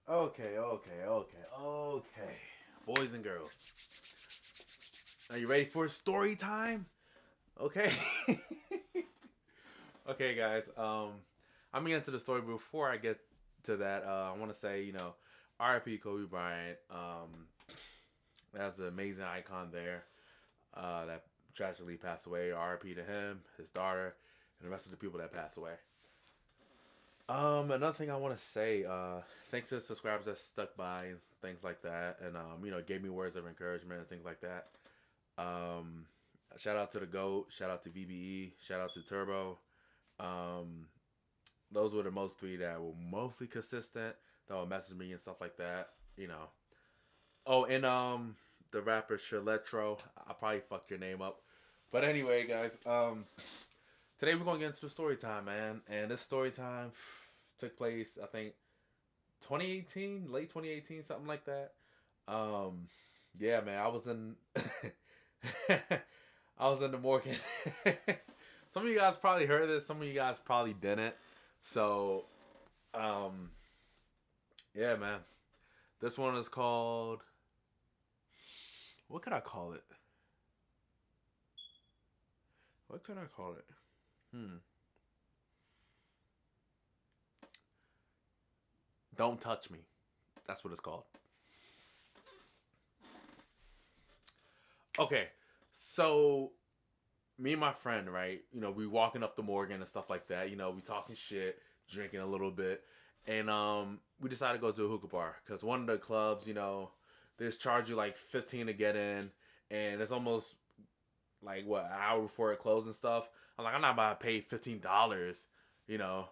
Okay. Boys and girls, are you ready for story time? Okay. Okay, guys. I'm gonna get into the story. But before I get to that, I want to say, R.I.P. Kobe Bryant. That's an amazing icon there. That tragically passed away. R.I.P. to him, his daughter, and the rest of the people that passed away. Another thing I want to say, thanks to the subscribers that stuck by and things like that, and gave me words of encouragement and things like that. Um, Shout out to the goat, shout out to VBE, shout out to Turbo. Um, those were the most three that were mostly consistent. That would message me and stuff like that. You know. Oh, and the rapper Shaletro. I probably fucked your name up, but anyway, guys. Today we're gonna get into the story time, man. And this story time took place, I think, 2018, late 2018, something like that. Um, yeah, man, I was in, I was in the Morgan. Some of you guys probably heard this. Some of you guys probably didn't. So, um, yeah, man. This one is called. What could I call it? What could I call it? Hmm. Don't touch me. That's what it's called. Okay, so me and my friend, right? We walking up the Morgan and stuff like that. We talking shit, drinking a little bit, and we decided to go to a hookah bar because one of the clubs, they just charge you like 15 to get in, and it's almost like what, an hour before it closed and stuff. I'm like, I'm not about to pay $15, you know,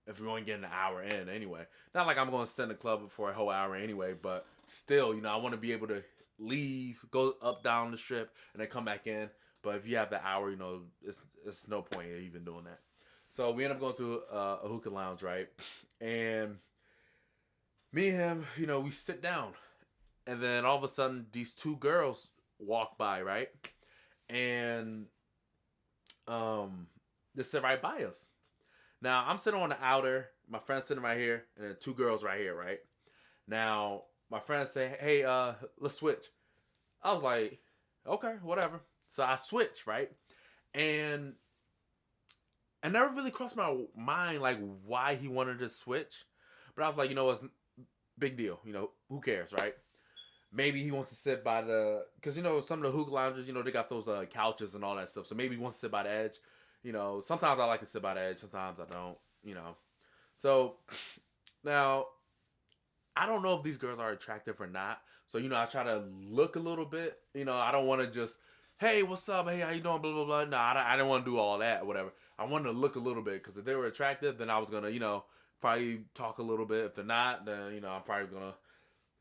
if we're only getting an hour in anyway. Not like I'm going to sit in the club for a whole hour anyway, but still, I want to be able to leave, go up down the strip, and then come back in. But if you have the hour, it's no point in even doing that. So we end up going to a hookah lounge, right? And me and him, we sit down, and then all of a sudden, these two girls walk by, right? And they sit right by us. Now I'm sitting on the outer, my friend's sitting right here, and then two girls right here, right? Now my friend say, "Hey, let's switch." I was like, "Okay, whatever." So I switched, right? And I never really crossed my mind like why he wanted to switch, but I was like, it's big deal. Who cares, right? Maybe he wants to sit by the, because some of the hookah lounges, they got those couches and all that stuff. So maybe he wants to sit by the edge. Sometimes I like to sit by the edge, sometimes I don't. So now I don't know if these girls are attractive or not. So I try to look a little bit. I don't want to just, hey, what's up? Hey, how you doing? Blah blah blah. No, I didn't want to do all that or whatever. I wanted to look a little bit because if they were attractive, then I was gonna, probably talk a little bit. If they're not, then I'm probably gonna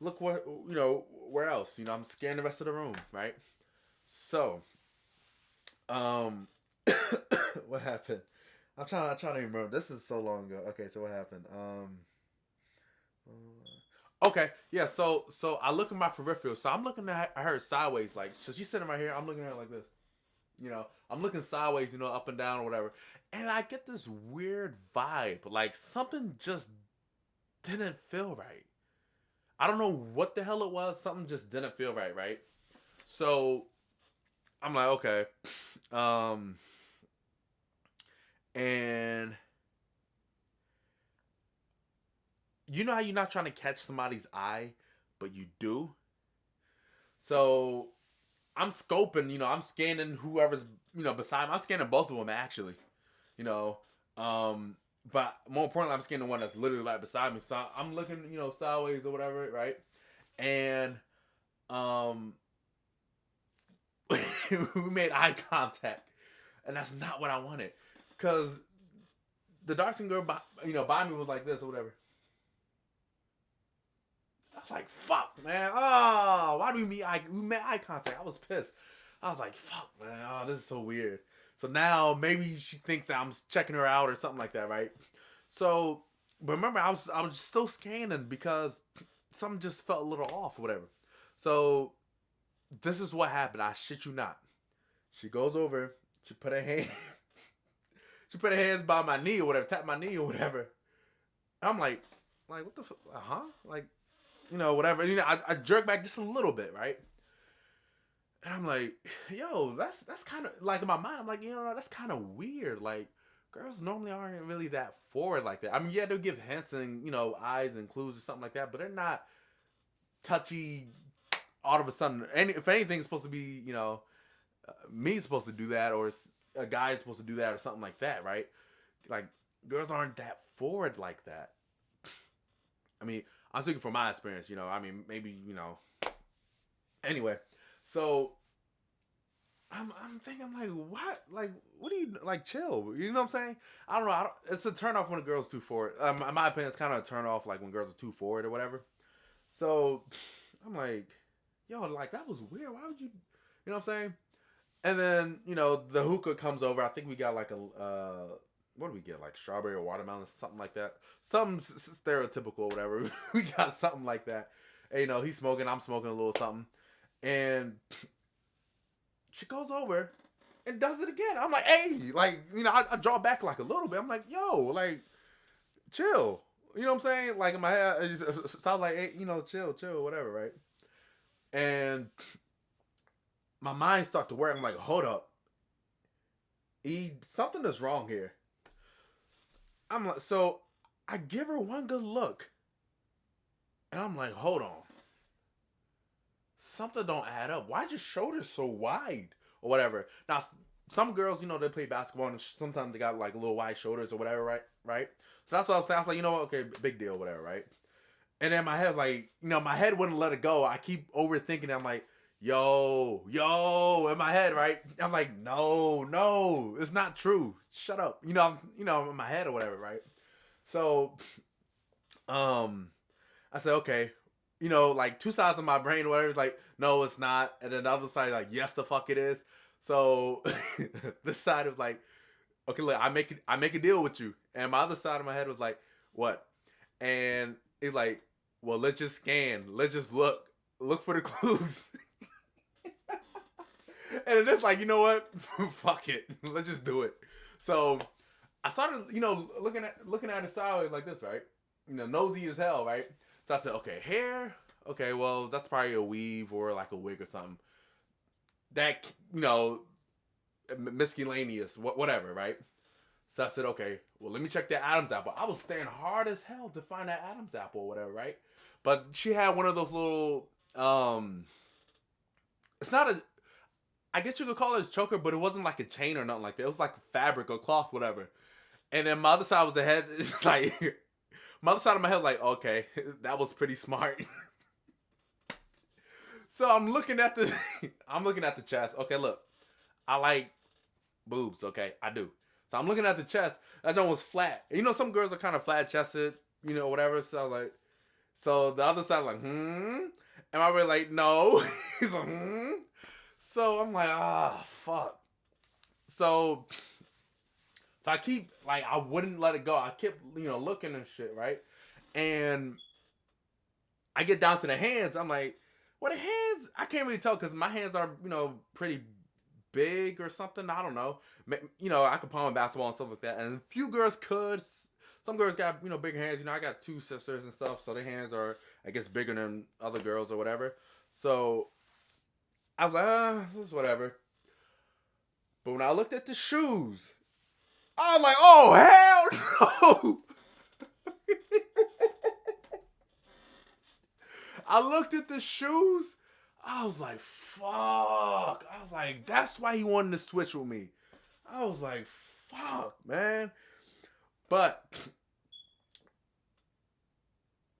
look where else. I'm scanning the rest of the room, right? So, um, what happened? I'm trying to remember. This is so long ago. Okay, so what happened? Okay, yeah. So I look at my peripheral. So I'm looking at her sideways, like so she's sitting right here. I'm looking at her like this. I'm looking sideways, up and down or whatever, and I get this weird vibe, like something just didn't feel right. I don't know what the hell it was. Something just didn't feel right, right? So I'm like, okay, um, and you know how you're not trying to catch somebody's eye, but you do. So I'm scoping, I'm scanning whoever's, beside me. I'm scanning both of them actually, you know. Um, but more importantly, I'm scanning the one that's literally right beside me. So I'm looking, sideways or whatever, right? And um, we made eye contact, and that's not what I wanted, cause the dark skin girl, by me was like this or whatever. I was like, "Fuck, man! Oh, why do we met eye contact?" I was pissed. I was like, "Fuck, man! Oh, this is so weird." So now maybe she thinks that I'm checking her out or something like that, right? So, but remember, I was still scanning because something just felt a little off or whatever. So this is what happened. I shit you not. She goes over. She put her hand. She put her hands by my knee or whatever. Tap my knee or whatever. I'm like, Like, what the huh? Like, whatever. And, I jerk back just a little bit, right? And I'm like, yo, that's kind of like in my mind. I'm like, that's kind of weird. Like, girls normally aren't really that forward like that. I mean, yeah, they'll give hints and eyes and clues or something like that, but they're not touchy. All of a sudden, if anything's supposed to be, me supposed to do that, or a guy's supposed to do that, or something like that, right? Like, girls aren't that forward like that. I mean, I'm speaking from my experience. I mean, maybe Anyway, so I'm thinking, I'm like, what? Like, what do you like? Chill. You know what I'm saying? I don't know. It's a turn off when a girl's too forward. In my opinion, it's kind of a turn off like when girls are too forward or whatever. So I'm like, yo, like that was weird. Why would you? You know what I'm saying? And then the hookah comes over. I think we got like a what do we get? Like strawberry or watermelon, something like that. Something stereotypical, whatever. We got something like that. And, he's smoking. I'm smoking a little something. And she goes over and does it again. I'm like, hey, like, I draw back like a little bit. I'm like, yo, like, chill. You know what I'm saying? Like in my head, it just sounds like, hey, chill, whatever, right? And my mind starts to work. I'm like, hold up. Something is wrong here. I'm like, so I give her one good look. And I'm like, hold on. Something don't add up. Why's your shoulders so wide? Or whatever. Now, some girls, they play basketball and sometimes they got like little wide shoulders or whatever, right? So that's what I was thinking. I was like, okay, big deal, whatever, right? And then my head's like, my head wouldn't let it go. I keep overthinking it. I'm like, yo, in my head, right? I'm like, no, it's not true. Shut up. I'm in my head or whatever, right? So, I said, okay, like two sides of my brain or whatever is like, no, it's not. And then the other side is like, yes, the fuck it is. So this side was like, okay, look, I make a deal with you. And my other side of my head was like, what? And it's like, well, let's just scan. Let's just look for the clues. And it's like, you know what? Fuck it. Let's just do it. So I started, looking at it sideways like this, right? Nosy as hell, right? So I said, okay, hair. Okay, well, that's probably a weave or like a wig or something. That, miscellaneous, whatever, right? So I said, okay, well, let me check that Adam's apple. I was staring hard as hell to find that Adam's apple or whatever, right? But she had one of those little, it's not I guess you could call it a choker, but it wasn't like a chain or nothing like that. It was like fabric or cloth, whatever. And then my other side was the head. It's like, my other side of my head was like, okay, that was pretty smart. So I'm looking at the chest. Okay, look, I like boobs. Okay, I do. So I'm looking at the chest. That one was flat. Some girls are kind of flat chested, whatever. So I was like, so the other side like, And I was like, no. He's like, So I'm like, fuck. So I keep, like, I wouldn't let it go. I kept, looking and shit, right? And I get down to the hands. I'm like, well, the hands, I can't really tell because my hands are, pretty big or something. I don't know. I could palm a basketball and stuff like that. And a few girls could. Some girls got, bigger hands. I got two sisters and stuff. So their hands are, I guess, bigger than other girls or whatever. So I was like, this is whatever. But when I looked at the shoes, I was like, oh, hell no. I looked at the shoes. I was like, fuck. I was like, that's why he wanted to switch with me. I was like, fuck, man. But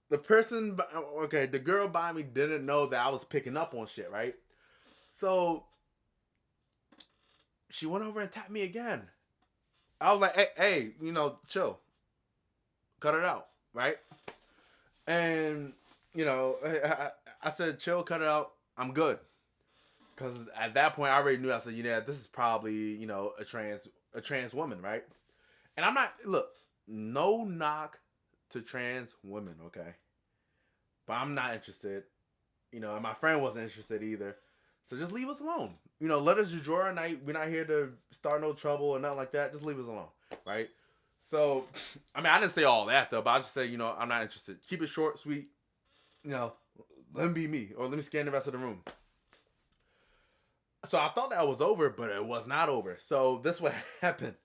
the girl by me didn't know that I was picking up on shit, right? So she went over and tapped me again. I was like, hey, chill. Cut it out, right? And, I said, chill, cut it out. I'm good. Because at that point, I already knew. I said, this is probably, a trans woman, right? And I'm not, look, no knock to trans women, okay? But I'm not interested. And my friend wasn't interested either. So just leave us alone. Let us enjoy our night. We're not here to start no trouble or nothing like that. Just leave us alone, right? So, I mean, I didn't say all that though, but I just say, I'm not interested. Keep it short, sweet. You know, let me be me, or let me scan the rest of the room. So I thought that was over, but it was not over. So this what happened.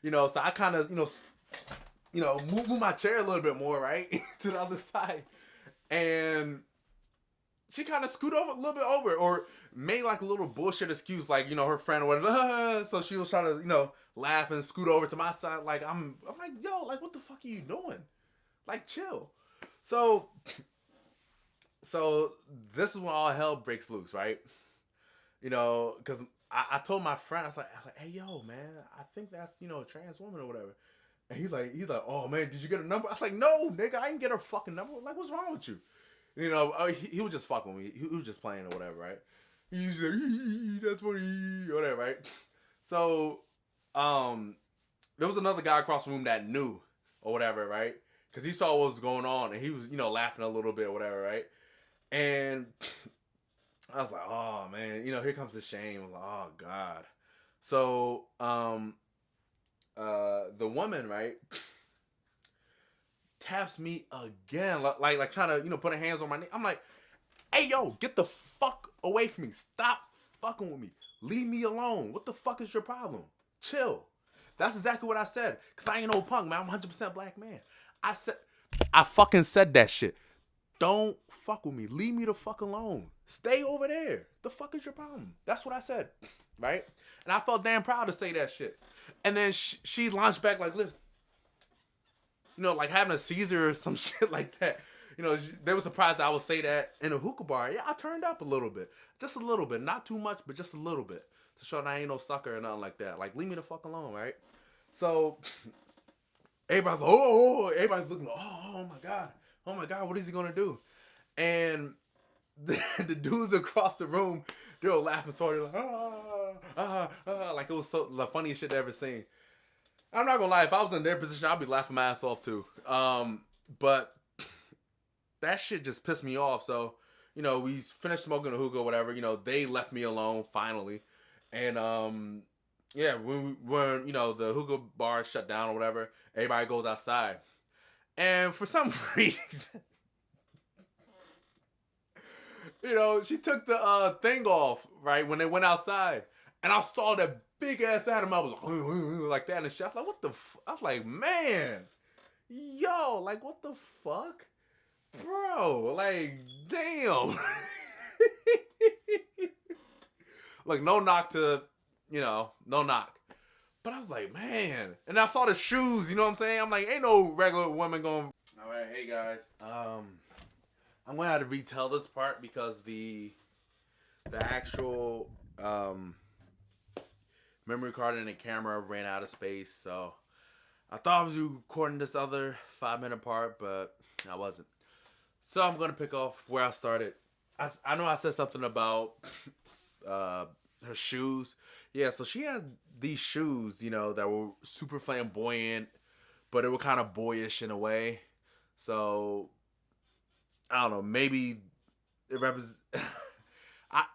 So I kind of, move my chair a little bit more, right, to the other side, and she kind of scooted over a little bit over, or made like a little bullshit excuse, like her friend or whatever. So she was trying to laugh and scoot over to my side, like I'm like, yo, like what the fuck are you doing? Like chill. So this is when all hell breaks loose, right? Because I told my friend, I was like, hey yo man, I think that's a trans woman or whatever. And he's like, oh man, did you get a number? I was like, no, nigga, I didn't get her fucking number. Like, what's wrong with you? He was just fucking with me. He was just playing or whatever, right? He's like, that's funny, whatever, right? So, there was another guy across the room that knew or whatever, right? Because he saw what was going on and he was, laughing a little bit or whatever, right? And I was like, oh man, here comes the shame. I was like, oh God. So, the woman, right, taps me again, like trying to, put her hands on my knee. I'm like, hey yo, get the fuck away from me. Stop fucking with me. Leave me alone. What the fuck is your problem? Chill. That's exactly what I said. Cause I ain't no punk, man. I'm 100% black man. I fucking said that shit. Don't fuck with me. Leave me the fuck alone. Stay over there. The fuck is your problem? That's what I said. Right? And I felt damn proud to say that shit. And then she launched back like this. Like having a Caesar or some shit like that. They were surprised I would say that in a hookah bar. Yeah, I turned up a little bit. Just a little bit. Not too much, but just a little bit. To show that I ain't no sucker or nothing like that. Like, leave me the fuck alone, right? So, everybody's like, everybody's looking, oh my God. Oh my God, what is he gonna do? And the dudes across the room, they were laughing sort of like, like it was so the funniest shit I ever seen. I'm not gonna lie, if I was in their position, I'd be laughing my ass off too. But that shit just pissed me off. So, we finished smoking the hookah or whatever. They left me alone finally. And yeah, when the hookah bar shut down or whatever, everybody goes outside. And for some reason, she took the thing off, right, when they went outside. And I saw that big ass Adam. I was like that and shit. I was like, what the I was like, man, yo, like, what the fuck? Bro, like, damn. Like, no knock to, no knock. But I was like, man. And I saw the shoes, you know what I'm saying? I'm like, ain't no regular woman going. All right, hey guys. I'm going to have to retell this part because the actual memory card and the camera ran out of space. So I thought I was recording this other 5-minute part, but I wasn't. So I'm going to pick off where I started. I know I said something about her shoes. Yeah, so she had these shoes, that were super flamboyant, but it were kind of boyish in a way. So, I don't know, maybe it represents...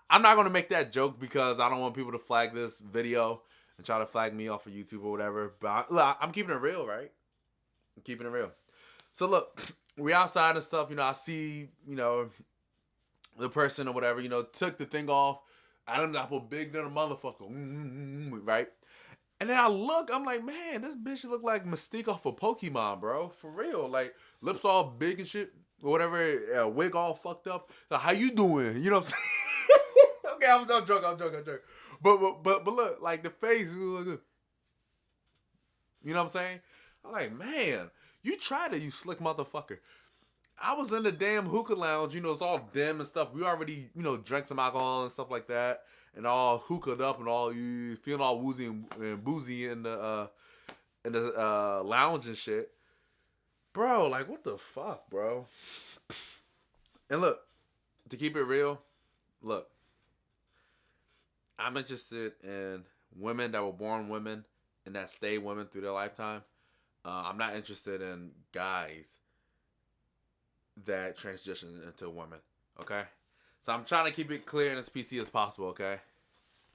I'm not going to make that joke because I don't want people to flag this video and try to flag me off of YouTube or whatever. But I'm keeping it real, right? I'm keeping it real. So, look, we outside and stuff, I see, the person or whatever, took the thing off. I don't know, I put big than a motherfucker, right? And then I look, I'm like, man, this bitch look like Mystique off of Pokemon, bro. For real. Like, lips all big and shit, or whatever, wig all fucked up. So, how you doing? You know what I'm saying? Okay, I'm joking. But look, like, the face, you know what I'm saying? I'm like, man, you tried it, you slick motherfucker. I was in the damn hookah lounge, it's all dim and stuff. We already, drank some alcohol and stuff like that, and all hookah'd up and all feeling all woozy and boozy in the lounge and shit. Bro, like, what the fuck, bro? And look, to keep it real, look, I'm interested in women that were born women and that stay women through their lifetime. I'm not interested in guys that transition into women, okay? So I'm trying to keep it clear and as PC as possible, okay?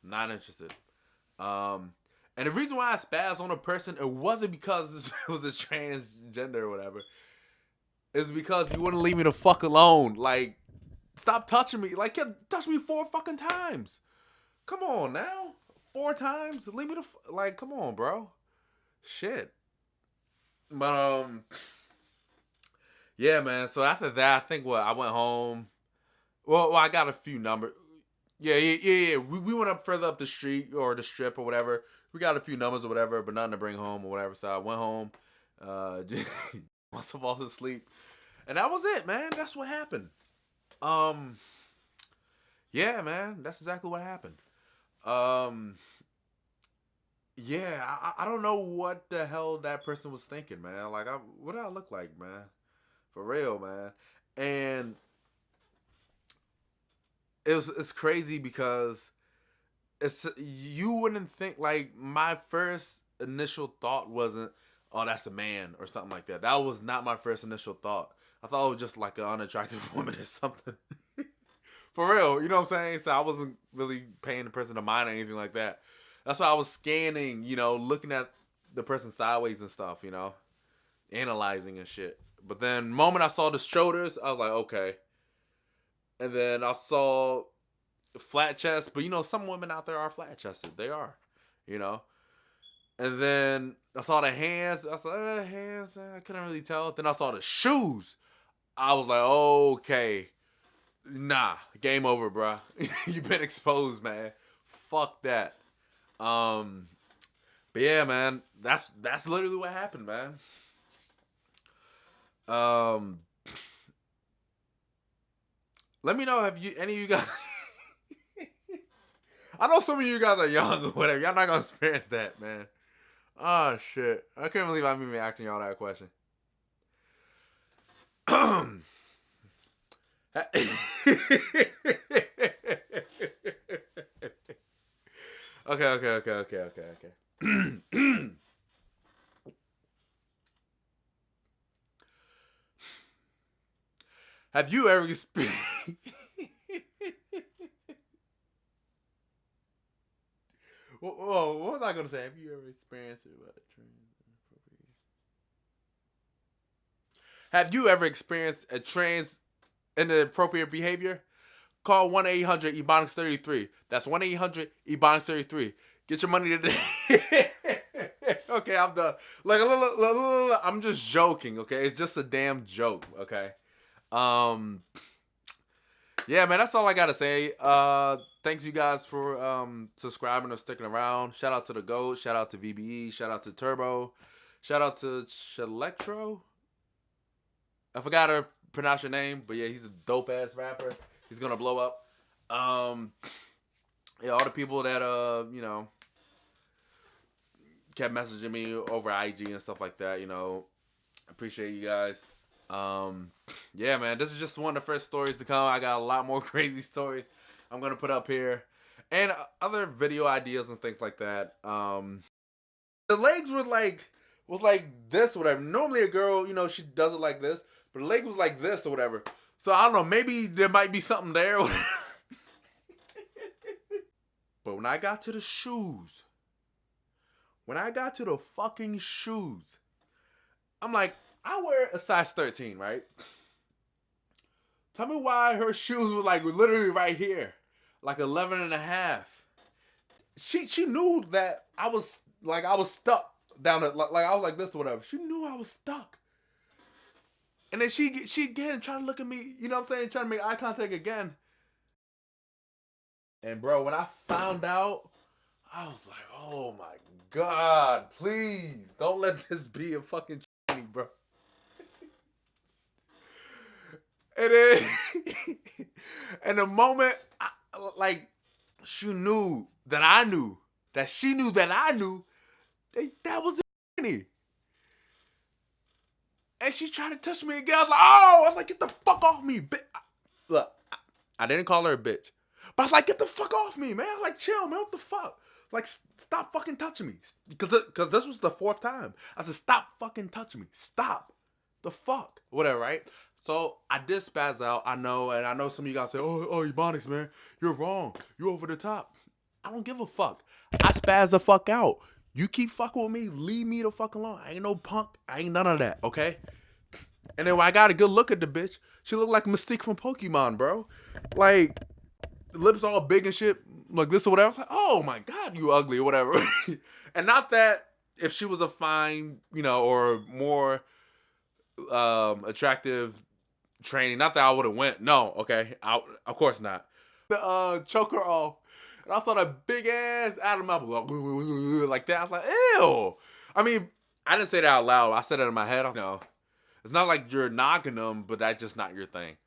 Not interested. And the reason why I spazzed on a person, it wasn't because it was a transgender or whatever. It's because you wouldn't leave me the fuck alone. Like, stop touching me. Like, you touched me 4 fucking times. Come on now. 4 times? Leave me like, come on, bro. Shit. But, yeah, man. So after that, I think I went home. Well, I got a few numbers. Yeah. We went up further up the street or the strip or whatever. We got a few numbers or whatever, but nothing to bring home or whatever. So I went home. Just must have fallen asleep. And that was it, man. That's what happened. Yeah, man. That's exactly what happened. Yeah, I don't know what the hell that person was thinking, man. Like, what did I look like, man? For real, man. And it's crazy because you wouldn't think, like, my first initial thought wasn't, oh, that's a man or something like that. That was not my first initial thought. I thought it was just like an unattractive woman or something. For real, you know what I'm saying? So I wasn't really paying the person a mind or anything like that. That's why I was scanning, looking at the person sideways and stuff, analyzing and shit. But then the moment I saw the shoulders, I was like, okay. And then I saw flat chest, but some women out there are flat chested. They are, And then I saw the hands. I saw hands. I couldn't really tell. Then I saw the shoes. I was like, okay, nah, game over, bro. You've been exposed, man. Fuck that. But yeah, man, that's literally what happened, man. Let me know if any of you guys. I know some of you guys are young or whatever. Y'all not gonna experience that, man. Oh shit! I can't believe I'm even asking y'all that question. Okay. Have you ever experienced? Whoa, what was I gonna say? Have you ever experienced it? Have you ever experienced a trans inappropriate behavior? Call 1-800-EBONICS33. That's 1-800-EBONICS33. Get your money today. Okay, I'm done. Like, I'm just joking, okay? It's just a damn joke, okay? Yeah, man, that's all I gotta say. Thanks you guys for subscribing or sticking around. Shout out to the GOAT. Shout out to VBE. Shout out to Turbo. Shout out to Shelectro. I forgot to pronounce your name, but yeah, he's a dope ass rapper. He's gonna blow up. Yeah, all the people that kept messaging me over IG and stuff like that. Appreciate you guys. Yeah, man, this is just one of the first stories to come. I got a lot more crazy stories I'm gonna put up here, and other video ideas and things like that. The legs was like this or whatever. Normally a girl, she does it like this, but the leg was like this or whatever. So I don't know, maybe there might be something there. But when I got to the shoes, the fucking shoes, I'm like, I wear a size 13, right? Tell me why her shoes were like literally right here, like 11 and a half. She knew that I was stuck down it, like I was like this or whatever. She knew I was stuck. And then she again trying to look at me, you know what I'm saying, trying to make eye contact again. And bro, when I found out, I was like, oh my God, please don't let this be a fucking bro. And then, and the moment, she knew that I knew, that she knew that I knew, that was a. And she tried to touch me again. I was like, get the fuck off me, bitch. Look, I didn't call her a bitch. But I was like, get the fuck off me, man. I was like, chill, man. What the fuck? Like, stop fucking touching me. Because this was the 4th time. I said, stop fucking touching me. Stop. The fuck. Whatever, right? So I did spaz out. I know. And I know some of you guys say, oh, Ebonics, man. You're wrong. You're over the top. I don't give a fuck. I spaz the fuck out. You keep fucking with me, leave me the fuck alone. I ain't no punk. I ain't none of that, okay? And then when I got a good look at the bitch, she looked like Mystique from Pokemon, bro. Like, lips all big and shit, like this or whatever. I was like, oh my God, you ugly or whatever. And not that if she was a fine, or more attractive training, not that I would have went. No, okay. Of course not. The choke her off. And I saw that big ass out of my blood like that. I was like, ew. I mean, I didn't say that out loud. I said it in my head. It's not like you're knocking them, but that's just not your thing.